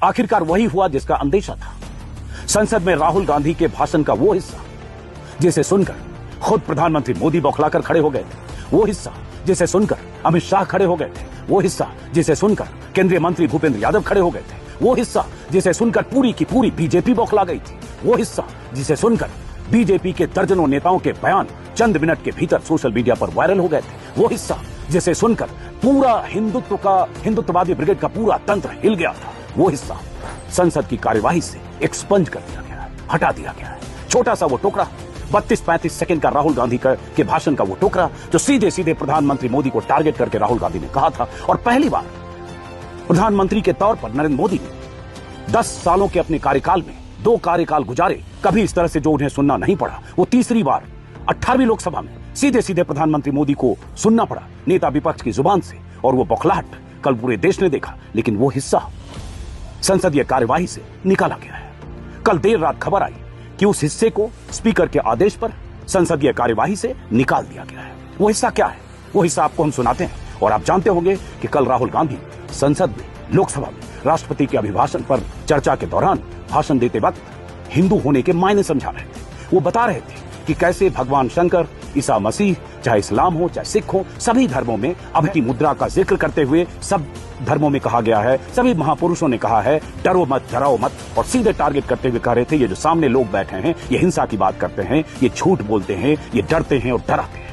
आखिरकार वही हुआ जिसका अंदेशा था। संसद में राहुल गांधी के भाषण का वो हिस्सा जिसे सुनकर खुद प्रधानमंत्री मोदी बौखलाकर खड़े हो गए थे, वो हिस्सा जिसे सुनकर अमित शाह खड़े हो गए थे, वो हिस्सा जिसे सुनकर केंद्रीय मंत्री भूपेंद्र यादव खड़े हो गए थे, वो हिस्सा जिसे सुनकर पूरी की पूरी बीजेपी बौखला गई थी, वो हिस्सा जिसे सुनकर बीजेपी के दर्जनों नेताओं के बयान चंद मिनट के भीतर सोशल मीडिया पर वायरल हो गए थे, वो हिस्सा जिसे सुनकर पूरा हिंदुत्ववादी ब्रिगेड का पूरा तंत्र हिल गया था, वो हिस्सा संसद की कार्यवाही से एक्सपंज कर दिया गया है, हटा दिया गया है। छोटा सा वो टुकड़ा 32-35 सेकंड का राहुल गांधी के भाषण का वो टुकड़ा जो सीधे सीधे प्रधानमंत्री मोदी को टारगेट करके राहुल गांधी ने कहा था। और पहली बार प्रधानमंत्री के तौर पर नरेंद्र मोदी ने 10 सालों के अपने कार्यकाल में 2 कार्यकाल गुजारे, कभी इस तरह से जो उन्हें सुनना नहीं पड़ा। वो तीसरी बार 18वीं लोकसभा में सीधे सीधे प्रधानमंत्री मोदी को सुनना पड़ा नेता विपक्ष की जुबान से, और वो बौखलाहट कल पूरे देश ने देखा। लेकिन वो हिस्सा संसदीय कार्यवाही से निकाला गया है। कल देर रात खबर आई कि उस हिस्से को स्पीकर के आदेश पर संसदीय कार्यवाही से निकाल दिया गया है। वो हिस्सा क्या है? वो हिस्सा आपको हम सुनाते हैं। और आप जानते होंगे कि कल राहुल गांधी संसद में, लोकसभा में राष्ट्रपति के अभिभाषण पर चर्चा के दौरान भाषण देते वक्त हिंदू होने के मायने समझा रहे थे। वो बता रहे थे कि कैसे भगवान शंकर, ईसा मसीह, चाहे इस्लाम हो चाहे सिख हो, सभी धर्मों में अब की मुद्रा का जिक्र करते हुए सब धर्मों में कहा गया है, सभी महापुरुषों ने कहा है डरो मत, डराओ मत। और सीधे टारगेट करते हुए कह रहे थे ये जो सामने लोग बैठे हैं ये हिंसा की बात करते हैं, ये झूठ बोलते हैं, ये डरते हैं और डराते हैं।